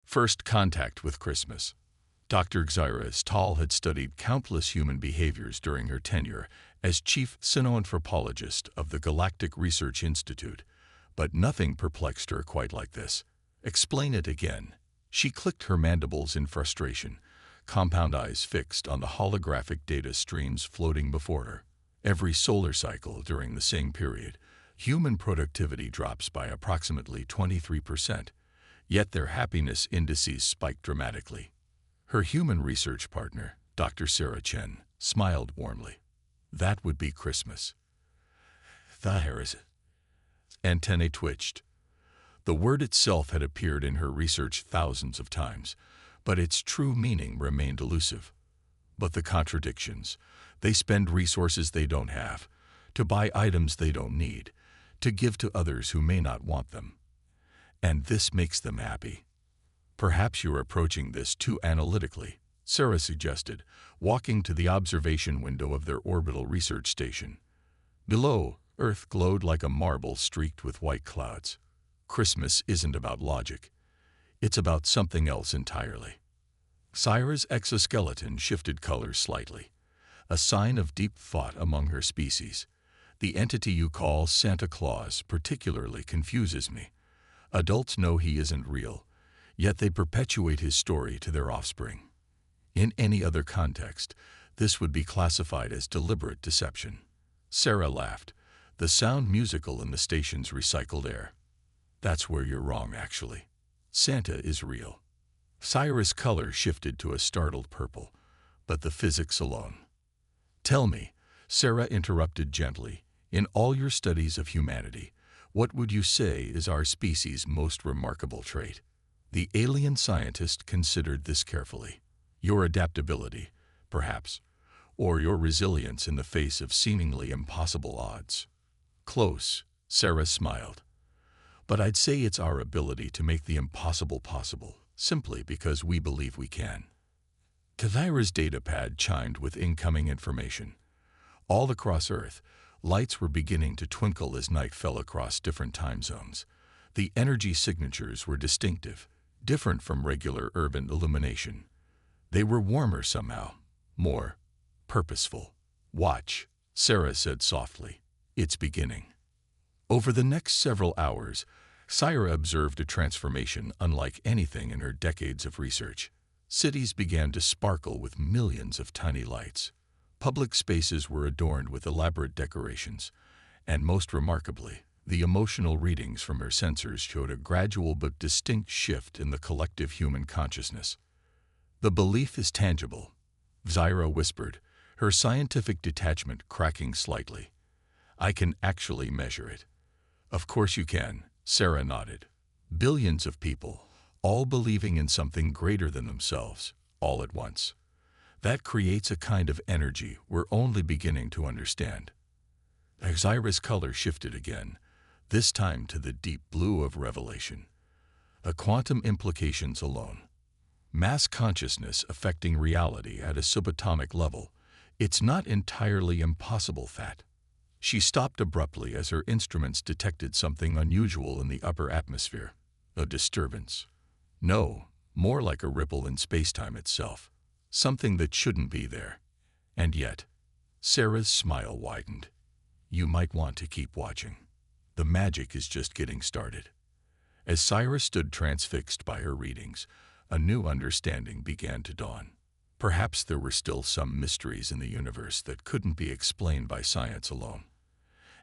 First contact with Christmas. Dr. Xyra Tall had studied countless human behaviors during her tenure as chief cynoanthropologist of the Galactic Research Institute, but nothing perplexed her quite like this. Explain it again. She clicked her mandibles in frustration, compound eyes fixed on the holographic data streams floating before her. Every solar cycle during the same period, human productivity drops by approximately 23%, yet their happiness indices spike dramatically. Her human research partner, Dr. Sarah Chen, smiled warmly. That would be Christmas. Cyrus's antennae twitched. The word itself had appeared in her research thousands of times, but its true meaning remained elusive. But the contradictions. They spend resources they don't have, to buy items they don't need, to give to others who may not want them. And this makes them happy. Perhaps you're approaching this too analytically, Sarah suggested, walking to the observation window of their orbital research station. Below, Earth glowed like a marble streaked with white clouds. Christmas isn't about logic. It's about something else entirely. Sarah's exoskeleton shifted colors slightly, a sign of deep thought among her species. The entity you call Santa Claus particularly confuses me. Adults know he isn't real, yet they perpetuate his story to their offspring. In any other context, this would be classified as deliberate deception. Sarah laughed, the sound musical in the station's recycled air. That's where you're wrong, actually. Santa is real. Cyrus' color shifted to a startled purple, but the physics alone. Tell me, Sarah interrupted gently, in all your studies of humanity, what would you say is our species' most remarkable trait? The alien scientist considered this carefully. Your adaptability, perhaps, or your resilience in the face of seemingly impossible odds. Close, Sarah smiled. But I'd say it's our ability to make the impossible possible, simply because we believe we can. Kathira's datapad chimed with incoming information. All across Earth, lights were beginning to twinkle as night fell across different time zones. The energy signatures were distinctive, different from regular urban illumination. They were warmer somehow, more purposeful. Watch, Sarah said softly. It's beginning. Over the next several hours, Sarah observed a transformation unlike anything in her decades of research. Cities began to sparkle with millions of tiny lights. Public spaces were adorned with elaborate decorations, and most remarkably, the emotional readings from her sensors showed a gradual but distinct shift in the collective human consciousness. The belief is tangible, Xyra whispered, her scientific detachment cracking slightly. I can actually measure it. Of course you can, Sarah nodded. Billions of people, all believing in something greater than themselves, all at once. That creates a kind of energy we're only beginning to understand. Xyra's color shifted again, this time to the deep blue of revelation. A quantum implications alone. Mass consciousness affecting reality at a subatomic level. It's not entirely impossible that. She stopped abruptly as her instruments detected something unusual in the upper atmosphere. A disturbance. No, more like a ripple in space-time itself. Something that shouldn't be there. And yet, Sarah's smile widened. You might want to keep watching. The magic is just getting started. As Cyrus stood transfixed by her readings, a new understanding began to dawn. Perhaps there were still some mysteries in the universe that couldn't be explained by science alone.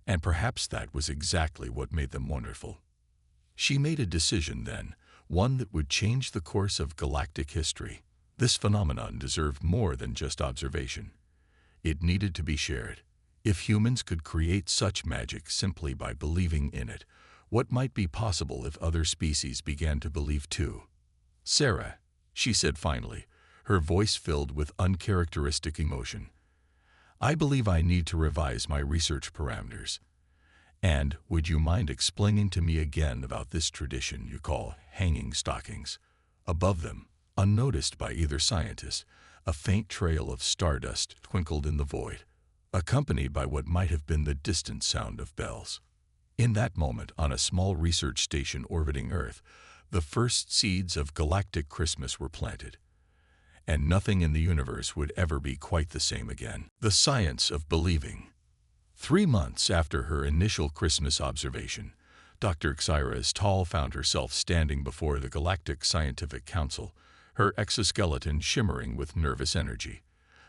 And perhaps that was exactly what made them wonderful. She made a decision then, one that would change the course of galactic history. This phenomenon deserved more than just observation. It needed to be shared. If humans could create such magic simply by believing in it, what might be possible if other species began to believe too? Sarah, she said finally, her voice filled with uncharacteristic emotion. I believe I need to revise my research parameters. And would you mind explaining to me again about this tradition you call hanging stockings? Above them, unnoticed by either scientist, a faint trail of stardust twinkled in the void, accompanied by what might have been the distant sound of bells. In that moment, on a small research station orbiting Earth, The first seeds of galactic Christmas were planted, and nothing in the universe would ever be quite the same again. The science of believing. 3 months after her initial Christmas observation, Dr. Xyra Tall found herself standing before the Galactic Scientific Council, her exoskeleton shimmering with nervous energy.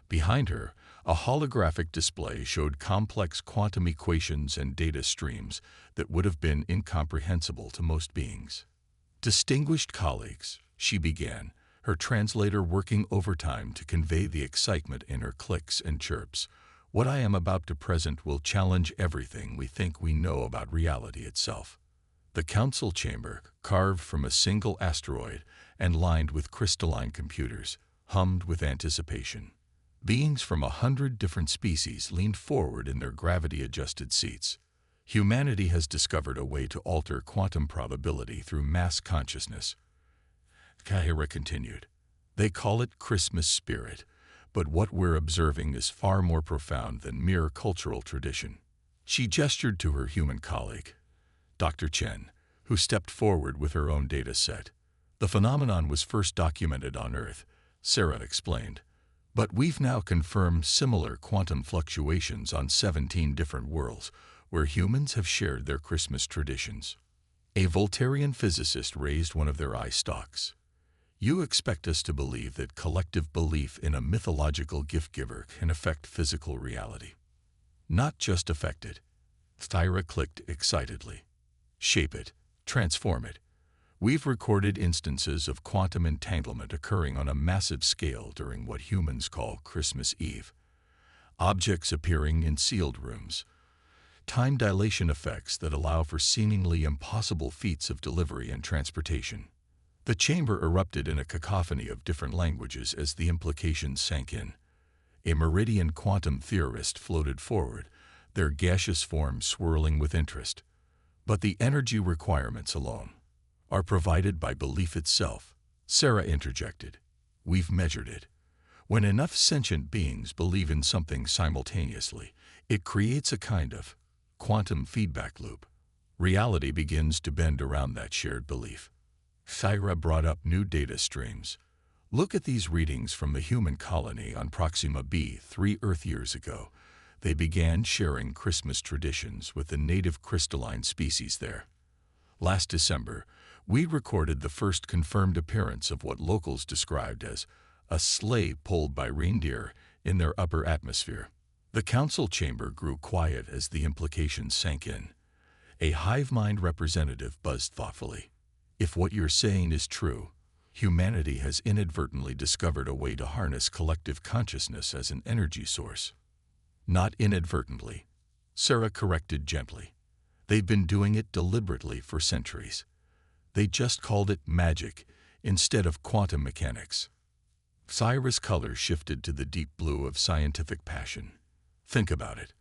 Behind her, a holographic display showed complex quantum equations and data streams that would have been incomprehensible to most beings. "Distinguished colleagues," she began, her translator working overtime to convey the excitement in her clicks and chirps. "What I am about to present will challenge everything we think we know about reality itself." The council chamber, carved from a single asteroid and lined with crystalline computers, hummed with anticipation. Beings from 100 different species leaned forward in their gravity-adjusted seats. "Humanity has discovered a way to alter quantum probability through mass consciousness," Kahira continued. "They call it Christmas spirit, but what we're observing is far more profound than mere cultural tradition." She gestured to her human colleague, Dr. Chen, who stepped forward with her own data set. "The phenomenon was first documented on Earth," Sarah explained, "but we've now confirmed similar quantum fluctuations on 17 different worlds where humans have shared their Christmas traditions." A Voltairean physicist raised one of their eye stalks. "You expect us to believe that collective belief in a mythological gift-giver can affect physical reality?" "Not just affect it," Thyra clicked excitedly. "Shape it, transform it. We've recorded instances of quantum entanglement occurring on a massive scale during what humans call Christmas Eve. Objects appearing in sealed rooms. Time dilation effects that allow for seemingly impossible feats of delivery and transportation." The chamber erupted in a cacophony of different languages as the implications sank in. A meridian quantum theorist floated forward, their gaseous form swirling with interest. "But the energy requirements alone are provided by belief itself," Sarah interjected. "We've measured it. When enough sentient beings believe in something simultaneously, it creates a kind of quantum feedback loop. Reality begins to bend around that shared belief." Thyra brought up new data streams. "Look at these readings from the human colony on Proxima b 3 Earth years ago. They began sharing Christmas traditions with the native crystalline species there. Last December, we recorded the first confirmed appearance of what locals described as a sleigh pulled by reindeer in their upper atmosphere." The council chamber grew quiet as the implications sank in. A hive mind representative buzzed thoughtfully. "If what you're saying is true, humanity has inadvertently discovered a way to harness collective consciousness as an energy source." "Not inadvertently," Sarah corrected gently. "They've been doing it deliberately for centuries. They just called it magic instead of quantum mechanics." Thyra's color shifted to the deep blue of scientific passion. "Think about it.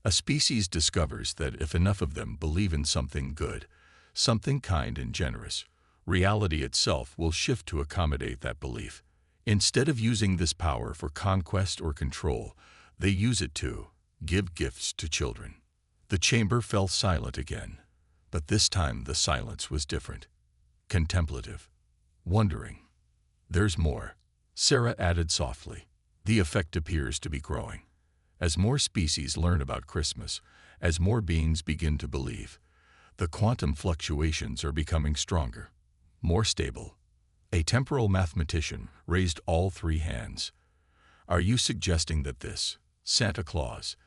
A species discovers that if enough of them believe in something good, something kind and generous, reality itself will shift to accommodate that belief. Instead of using this power for conquest or control, they use it to give gifts to children." The chamber fell silent again, but this time the silence was different. Contemplative. Wondering. "There's more," Sarah added softly. "The effect appears to be growing. As more species learn about Christmas, as more beings begin to believe, the quantum fluctuations are becoming stronger, more stable." A temporal mathematician raised all 3 hands. "Are you suggesting that this Santa Claus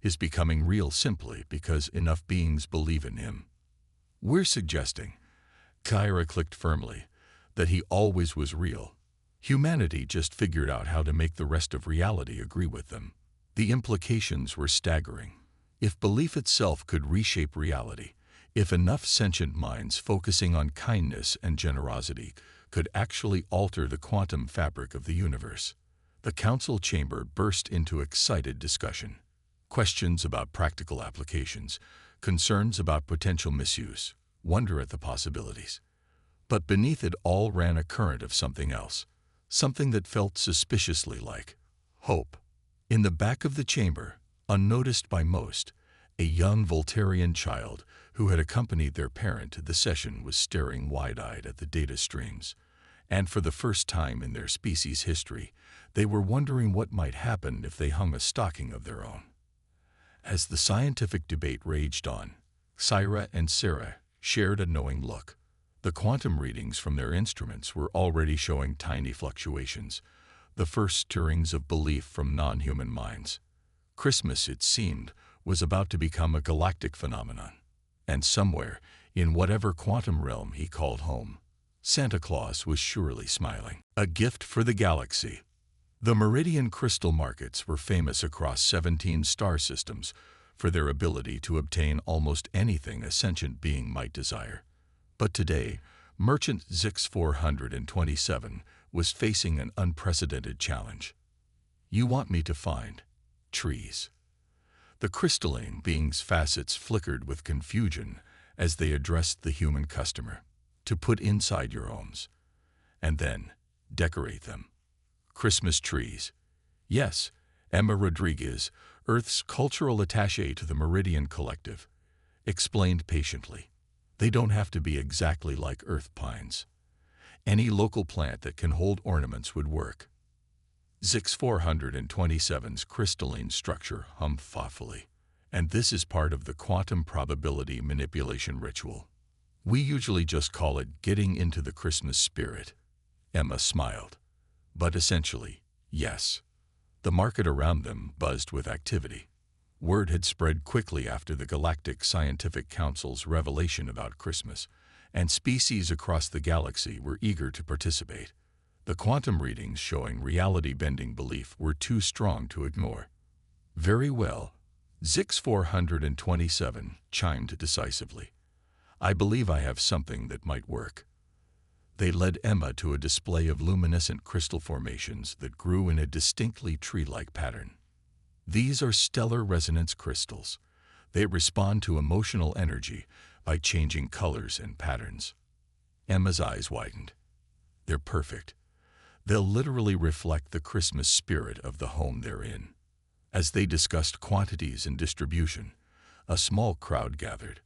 is becoming real simply because enough beings believe in him?" "We're suggesting," Kyra clicked firmly, "that he always was real. Humanity just figured out how to make the rest of reality agree with them." The implications were staggering. If belief itself could reshape reality, if enough sentient minds focusing on kindness and generosity could actually alter the quantum fabric of the universe, the council chamber burst into excited discussion. Questions about practical applications, concerns about potential misuse, wonder at the possibilities. But beneath it all ran a current of something else, something that felt suspiciously like hope. In the back of the chamber, unnoticed by most, A young Voltarian child who had accompanied their parent to the session was staring wide-eyed at the data streams, and for the first time in their species' history, they were wondering what might happen if they hung a stocking of their own. As the scientific debate raged on, Syra and Sarah shared a knowing look. The quantum readings from their instruments were already showing tiny fluctuations, the first stirrings of belief from non-human minds. Christmas, it seemed, was about to become a galactic phenomenon. And somewhere, in whatever quantum realm he called home, Santa Claus was surely smiling. A gift for the galaxy. The Meridian crystal markets were famous across 17 star systems for their ability to obtain almost anything a sentient being might desire. But today, merchant Zix 427 was facing an unprecedented challenge. You want me to find trees. The crystalline being's facets flickered with confusion as they addressed the human customer. To put inside your homes, and then decorate them. Christmas trees. Yes, Emma Rodriguez, Earth's cultural attaché to the Meridian Collective, explained patiently. They don't have to be exactly like earth pines. Any local plant that can hold ornaments would work. Zix 427's crystalline structure hummed thoughtfully, and this is part of the quantum probability manipulation ritual. We usually just call it getting into the Christmas spirit. Emma smiled. But essentially, yes. The market around them buzzed with activity. Word had spread quickly after the Galactic Scientific Council's revelation about Christmas, and species across the galaxy were eager to participate. The quantum readings showing reality-bending belief were too strong to ignore. Very well, Zix 427 chimed decisively. I believe I have something that might work. They led Emma to a display of luminescent crystal formations that grew in a distinctly tree-like pattern. These are stellar resonance crystals. They respond to emotional energy by changing colors and patterns. Emma's eyes widened. They're perfect. They'll literally reflect the Christmas spirit of the home they're in. As they discussed quantities and distribution, a small crowd gathered.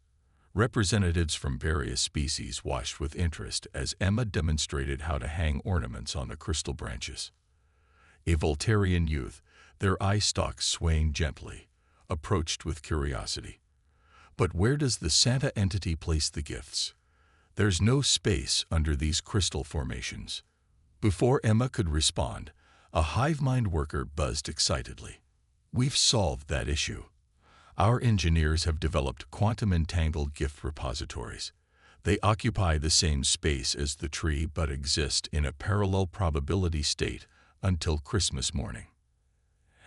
Representatives from various species watched with interest as Emma demonstrated how to hang ornaments on the crystal branches. A Voltarian youth, their eye stalks swaying gently, approached with curiosity. But where does the Santa entity place the gifts? There's no space under these crystal formations. Before Emma could respond, a hive mind worker buzzed excitedly. We've solved that issue. Our engineers have developed quantum-entangled gift repositories. They occupy the same space as the tree but exist in a parallel probability state until Christmas morning.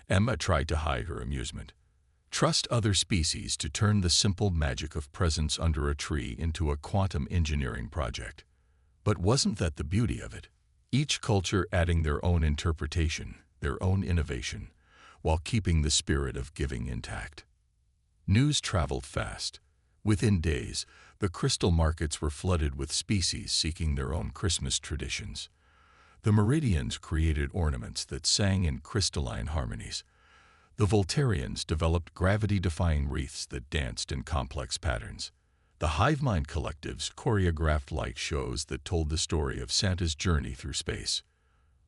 Emma tried to hide her amusement. Trust other species to turn the simple magic of presence under a tree into a quantum engineering project. But wasn't that the beauty of it? Each culture adding their own interpretation, their own innovation, while keeping the spirit of giving intact. News traveled fast. Within days, the crystal markets were flooded with species seeking their own Christmas traditions. The Meridians created ornaments that sang in crystalline harmonies. The Voltarians developed gravity-defying wreaths that danced in complex patterns. The hive mind collectives choreographed light shows that told the story of Santa's journey through space.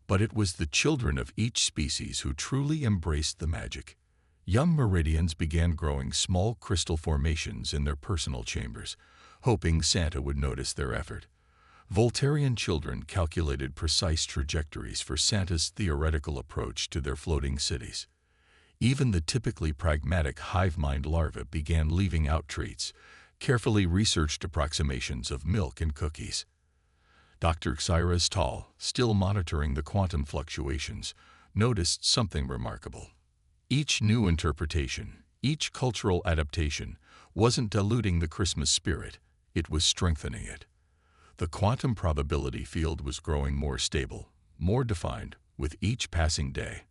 But it was the children of each species who truly embraced the magic. Young Meridians began growing small crystal formations in their personal chambers, hoping Santa would notice their effort. Voltarian children calculated precise trajectories for Santa's theoretical approach to their floating cities. Even the typically pragmatic hive mind larvae began leaving out treats, carefully researched approximations of milk and cookies. Dr. Xyra's Tall, still monitoring the quantum fluctuations, noticed something remarkable. Each new interpretation, each cultural adaptation, wasn't diluting the Christmas spirit, it was strengthening it. The quantum probability field was growing more stable, more defined, with each passing day.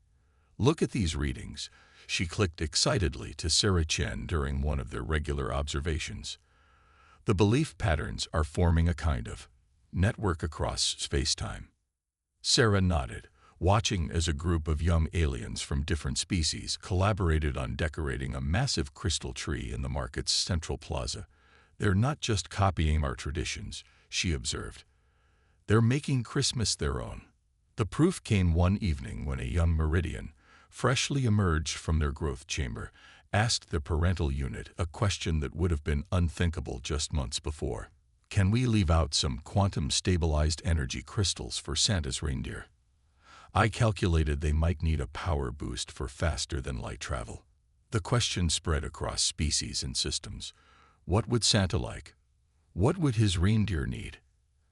Look at these readings, she clicked excitedly to Sarah Chen during one of their regular observations. The belief patterns are forming a kind of network across space-time. Sarah nodded, watching as a group of young aliens from different species collaborated on decorating a massive crystal tree in the market's central plaza. "They're not just copying our traditions," she observed. "They're making Christmas their own." The proof came one evening when a young Meridian, freshly emerged from their growth chamber, asked the parental unit a question that would have been unthinkable just months before. "Can we leave out some quantum-stabilized energy crystals for Santa's reindeer? I calculated they might need a power boost for faster-than-light travel." The question spread across species and systems. What would Santa like? What would his reindeer need?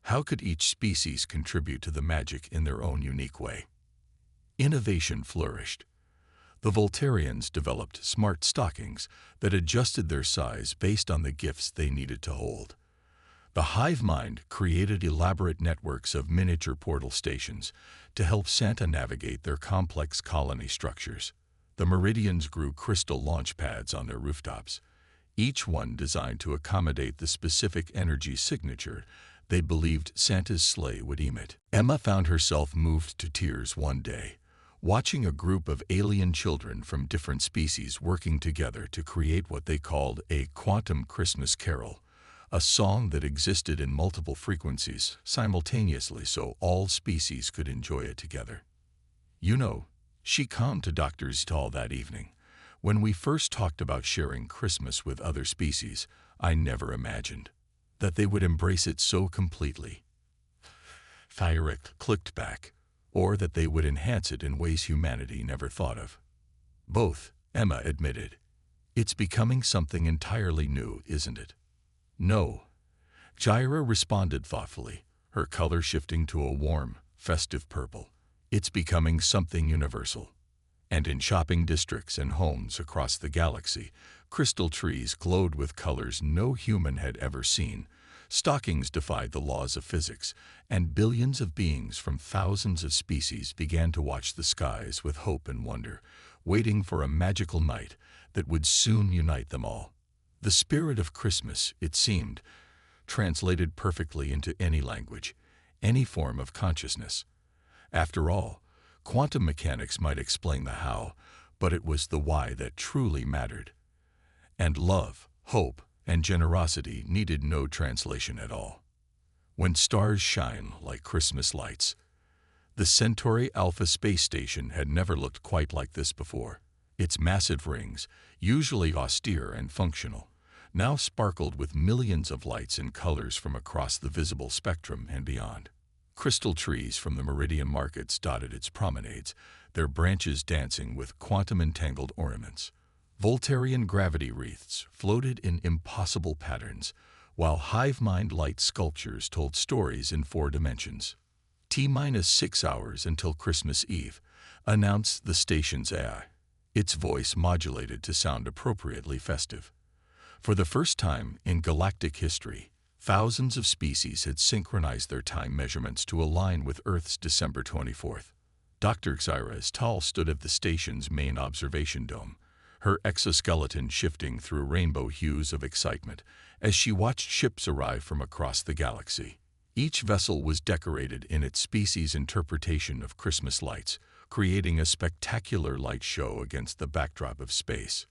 How could each species contribute to the magic in their own unique way? Innovation flourished. The Voltarians developed smart stockings that adjusted their size based on the gifts they needed to hold. The hive mind created elaborate networks of miniature portal stations to help Santa navigate their complex colony structures. The Meridians grew crystal launch pads on their rooftops, each one designed to accommodate the specific energy signature they believed Santa's sleigh would emit. Emma found herself moved to tears one day, watching a group of alien children from different species working together to create what they called a quantum Christmas carol, a song that existed in multiple frequencies simultaneously so all species could enjoy it together. "You know," she conned to Dr. Stahl that evening, "when we first talked about sharing Christmas with other species, I never imagined that they would embrace it so completely." Thyric clicked back, or that they would enhance it in ways humanity never thought of. "Both," Emma admitted. "It's becoming something entirely new, isn't it?" "No," Jaira responded thoughtfully, her color shifting to a warm, festive purple. "It's becoming something universal." And in shopping districts and homes across the galaxy, crystal trees glowed with colors no human had ever seen. Stockings defied the laws of physics, and billions of beings from thousands of species began to watch the skies with hope and wonder, waiting for a magical night that would soon unite them all. The spirit of Christmas, it seemed, translated perfectly into any language, any form of consciousness. After all, quantum mechanics might explain the how, but it was the why that truly mattered. And love, hope, and generosity needed no translation at all. When stars shine like Christmas lights, the Centauri Alpha space station had never looked quite like this before. Its massive rings, usually austere and functional, now sparkled with millions of lights and colors from across the visible spectrum and beyond. Crystal trees from the Meridian markets dotted its promenades, their branches dancing with quantum-entangled ornaments. Voltarian gravity wreaths floated in impossible patterns, while hive-mind light sculptures told stories in 4 dimensions. T-6 hours until Christmas Eve, announced the station's AI, its voice modulated to sound appropriately festive. For the first time in galactic history, thousands of species had synchronized their time measurements to align with Earth's December 24th. Dr. Xyra Tal stood at the station's main observation dome, her exoskeleton shifting through rainbow hues of excitement as she watched ships arrive from across the galaxy. Each vessel was decorated in its species' interpretation of Christmas lights, creating a spectacular light show against the backdrop of space.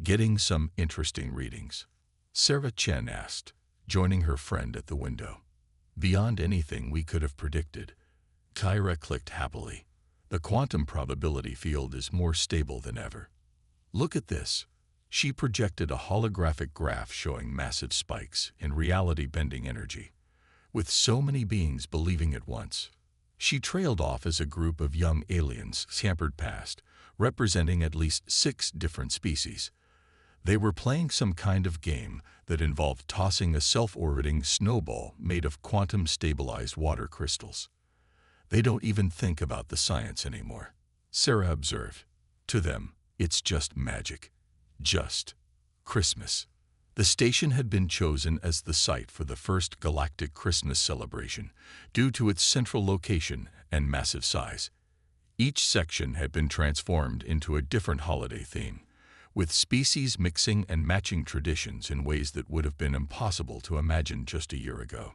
"Getting some interesting readings?" Sarah Chen asked, joining her friend at the window. "Beyond anything we could have predicted." Kyra clicked happily. "The quantum probability field is more stable than ever. Look at this." She projected a holographic graph showing massive spikes in reality-bending energy, with so many beings believing at once. She trailed off as a group of young aliens scampered past, representing at least 6 different species. They were playing some kind of game that involved tossing a self-orbiting snowball made of quantum-stabilized water crystals. "They don't even think about the science anymore," Sarah observed. "To them, it's just magic. Just Christmas." The station had been chosen as the site for the first Galactic Christmas celebration due to its central location and massive size. Each section had been transformed into a different holiday theme, with species mixing and matching traditions in ways that would have been impossible to imagine just a year ago.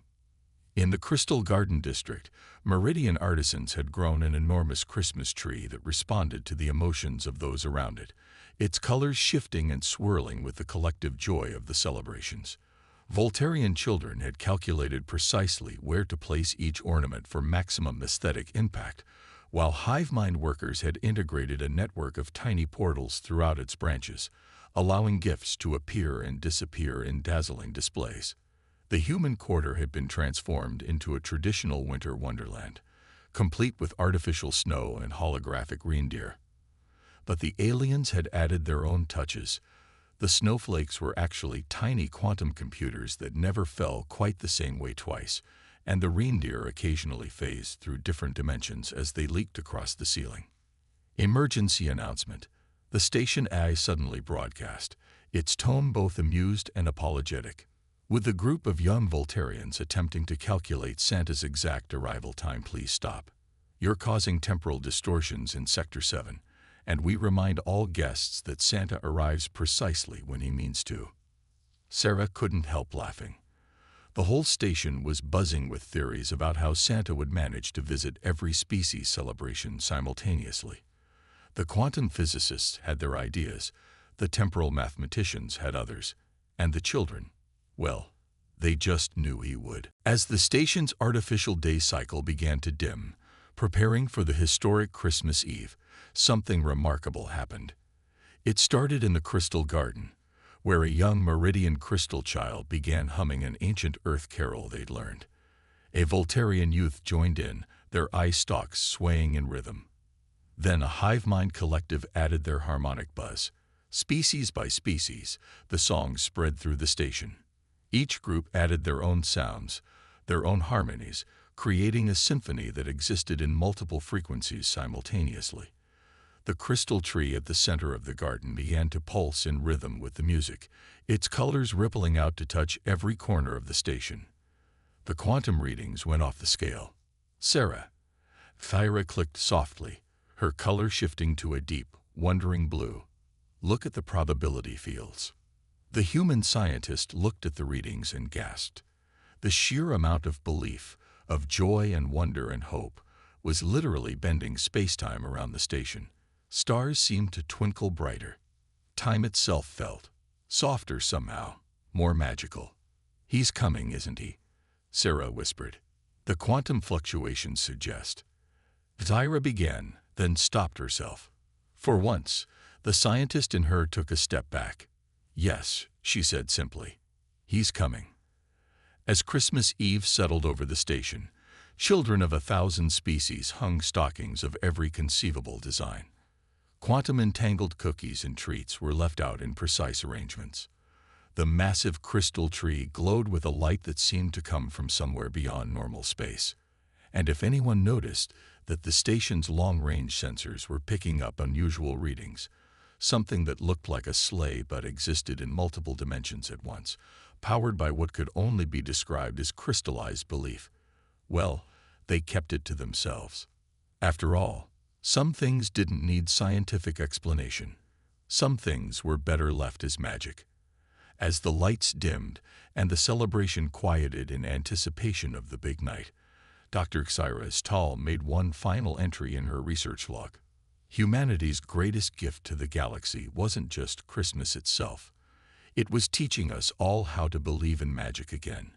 In the Crystal Garden District, Meridian artisans had grown an enormous Christmas tree that responded to the emotions of those around it, its colors shifting and swirling with the collective joy of the celebrations. Voltarian children had calculated precisely where to place each ornament for maximum aesthetic impact, while hive mind workers had integrated a network of tiny portals throughout its branches, allowing gifts to appear and disappear in dazzling displays. The human quarter had been transformed into a traditional winter wonderland, complete with artificial snow and holographic reindeer. But the aliens had added their own touches. The snowflakes were actually tiny quantum computers that never fell quite the same way twice, and the reindeer occasionally phased through different dimensions as they leaked across the ceiling. Emergency announcement. The station eye suddenly broadcast, its tone both amused and apologetic. With the group of young Voltarians attempting to calculate Santa's exact arrival time, please stop. You're causing temporal distortions in Sector 7, and we remind all guests that Santa arrives precisely when he means to. Sarah couldn't help laughing. The whole station was buzzing with theories about how Santa would manage to visit every species celebration simultaneously. The quantum physicists had their ideas, the temporal mathematicians had others, and the children, well, they just knew he would. As the station's artificial day cycle began to dim, preparing for the historic Christmas Eve, something remarkable happened. It started in the Crystal Garden, where a young Meridian crystal child began humming an ancient Earth carol they'd learned. A Voltarian youth joined in, their eye stalks swaying in rhythm. Then a hive mind collective added their harmonic buzz. Species by species, the song spread through the station. Each group added their own sounds, their own harmonies, creating a symphony that existed in multiple frequencies simultaneously. The crystal tree at the center of the garden began to pulse in rhythm with the music, its colors rippling out to touch every corner of the station. The quantum readings went off the scale. Sarah. Thyra clicked softly, her color shifting to a deep, wondering blue. Look at the probability fields. The human scientist looked at the readings and gasped. The sheer amount of belief, of joy and wonder and hope, was literally bending space-time around the station. Stars seemed to twinkle brighter. Time itself felt softer somehow, more magical. He's coming, isn't he? Sarah whispered. The quantum fluctuations suggest. Thyra began, then stopped herself. For once, the scientist in her took a step back. Yes, she said simply. He's coming. As Christmas Eve settled over the station, children of 1,000 species hung stockings of every conceivable design. Quantum-entangled cookies and treats were left out in precise arrangements. The massive crystal tree glowed with a light that seemed to come from somewhere beyond normal space. And if anyone noticed that the station's long-range sensors were picking up unusual readings, something that looked like a sleigh but existed in multiple dimensions at once, powered by what could only be described as crystallized belief, well, they kept it to themselves. After all, some things didn't need scientific explanation. Some things were better left as magic. As the lights dimmed and the celebration quieted in anticipation of the big night, Dr. Xyra's Tall made one final entry in her research log. Humanity's greatest gift to the galaxy wasn't just Christmas itself. It was teaching us all how to believe in magic again.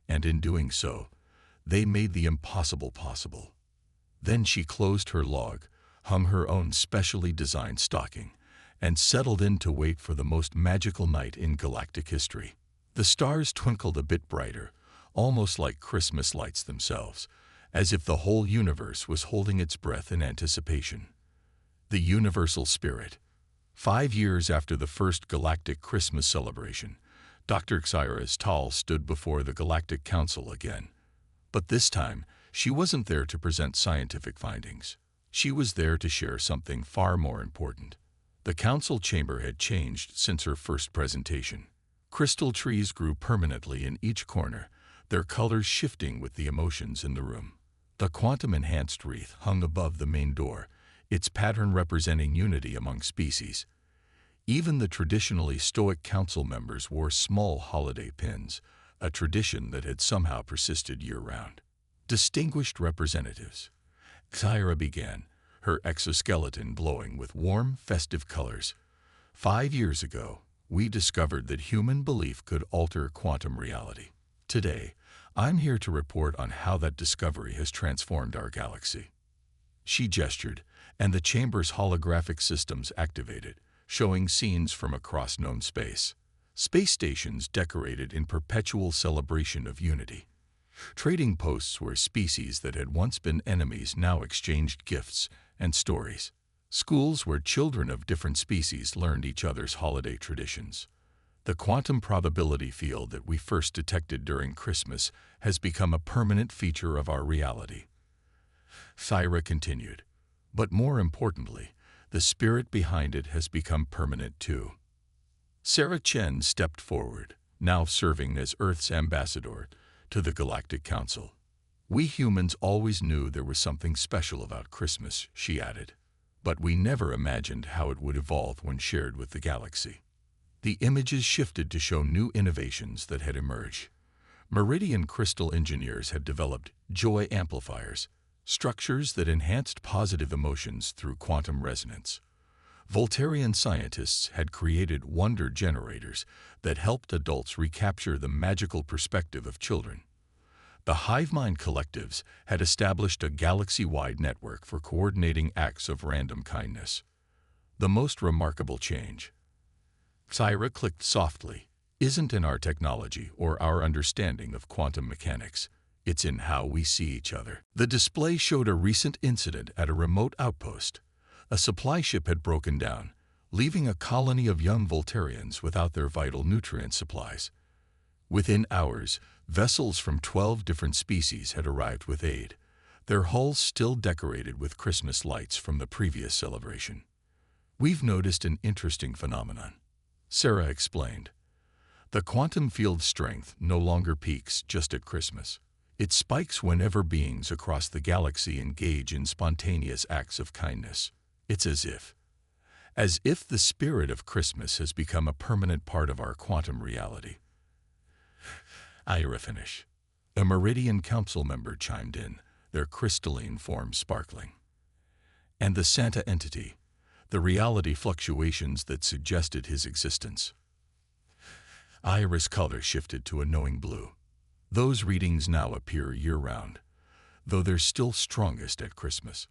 And in doing so, they made the impossible possible. Then she closed her log, hung her own specially designed stocking, and settled in to wait for the most magical night in galactic history. The stars twinkled a bit brighter, almost like Christmas lights themselves, as if the whole universe was holding its breath in anticipation. The universal spirit. 5 years after the first galactic Christmas celebration, Dr. Xyra's Tall stood before the Galactic Council again. But this time, she wasn't there to present scientific findings. She was there to share something far more important. The council chamber had changed since her first presentation. Crystal trees grew permanently in each corner, their colors shifting with the emotions in the room. The quantum-enhanced wreath hung above the main door, its pattern representing unity among species. Even the traditionally stoic council members wore small holiday pins, a tradition that had somehow persisted year-round. Distinguished representatives. Xyra began, her exoskeleton glowing with warm, festive colors. 5 years ago, we discovered that human belief could alter quantum reality. Today, I'm here to report on how that discovery has transformed our galaxy. She gestured, and the chamber's holographic systems activated, showing scenes from across known space. Space stations decorated in perpetual celebration of unity. Trading posts where species that had once been enemies now exchanged gifts and stories. Schools where children of different species learned each other's holiday traditions. The quantum probability field that we first detected during Christmas has become a permanent feature of our reality. Xyra continued, but more importantly, the spirit behind it has become permanent too. Sarah Chen stepped forward, now serving as Earth's ambassador to the Galactic Council. We humans always knew there was something special about Christmas, she added, but we never imagined how it would evolve when shared with the galaxy. The images shifted to show new innovations that had emerged. Meridian crystal engineers had developed joy amplifiers, structures that enhanced positive emotions through quantum resonance. Voltarian scientists had created wonder generators that helped adults recapture the magical perspective of children. The Hivemind collectives had established a galaxy-wide network for coordinating acts of random kindness. The most remarkable change, Xyra clicked softly, isn't in our technology or our understanding of quantum mechanics. It's in how we see each other. The display showed a recent incident at a remote outpost. A supply ship had broken down, leaving a colony of young Voltarians without their vital nutrient supplies. Within hours, vessels from 12 different species had arrived with aid, their hulls still decorated with Christmas lights from the previous celebration. We've noticed an interesting phenomenon, Sarah explained. The quantum field strength no longer peaks just at Christmas. It spikes whenever beings across the galaxy engage in spontaneous acts of kindness. It's as if the spirit of Christmas has become a permanent part of our quantum reality. Ira finish. A Meridian Council member chimed in, their crystalline form sparkling. And the Santa entity, the reality fluctuations that suggested his existence. Ira's color shifted to a knowing blue. Those readings now appear year-round, though they're still strongest at Christmas.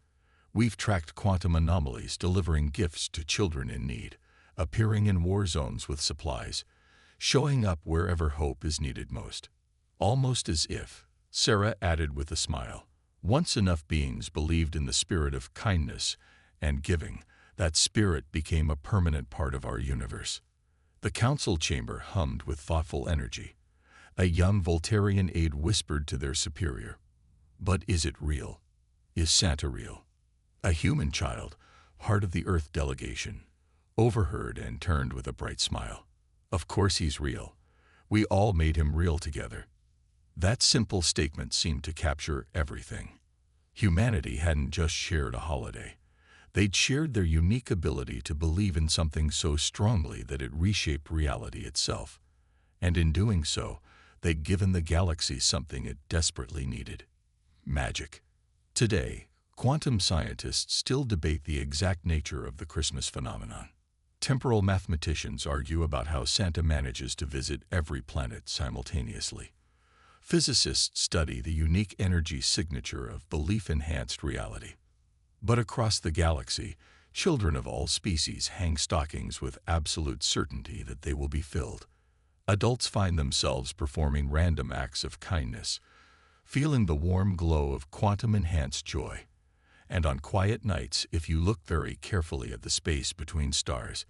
We've tracked quantum anomalies delivering gifts to children in need, appearing in war zones with supplies, showing up wherever hope is needed most. Almost as if, Sarah added with a smile, once enough beings believed in the spirit of kindness and giving, that spirit became a permanent part of our universe. The council chamber hummed with thoughtful energy. A young Voltarian aide whispered to their superior, "But is it real? Is Santa real?" A human child, part of the Earth delegation, overheard and turned with a bright smile. "Of course he's real. We all made him real together." That simple statement seemed to capture everything. Humanity hadn't just shared a holiday. They'd shared their unique ability to believe in something so strongly that it reshaped reality itself. And in doing so, they'd given the galaxy something it desperately needed: magic. Today, quantum scientists still debate the exact nature of the Christmas phenomenon. Temporal mathematicians argue about how Santa manages to visit every planet simultaneously. Physicists study the unique energy signature of belief-enhanced reality. But across the galaxy, children of all species hang stockings with absolute certainty that they will be filled. Adults find themselves performing random acts of kindness, feeling the warm glow of quantum-enhanced joy. And on quiet nights, if you look very carefully at the space between stars,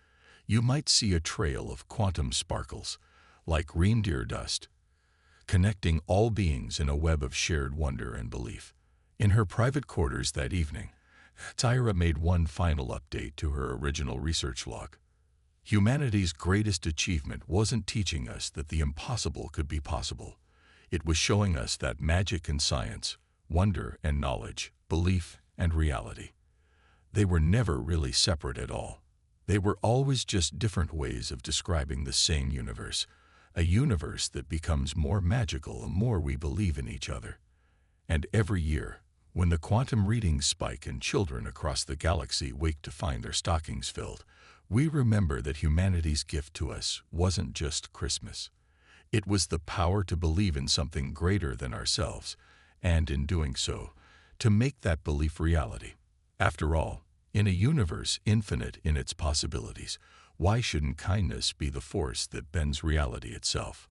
you might see a trail of quantum sparkles, like reindeer dust, connecting all beings in a web of shared wonder and belief. In her private quarters that evening, Tyra made one final update to her original research log. Humanity's greatest achievement wasn't teaching us that the impossible could be possible. It was showing us that magic and science, wonder and knowledge, belief and reality, they were never really separate at all. They were always just different ways of describing the same universe, a universe that becomes more magical the more we believe in each other. And every year, when the quantum readings spike and children across the galaxy wake to find their stockings filled, we remember that humanity's gift to us wasn't just Christmas. It was the power to believe in something greater than ourselves, and in doing so, to make that belief reality. After all, in a universe infinite in its possibilities, why shouldn't kindness be the force that bends reality itself?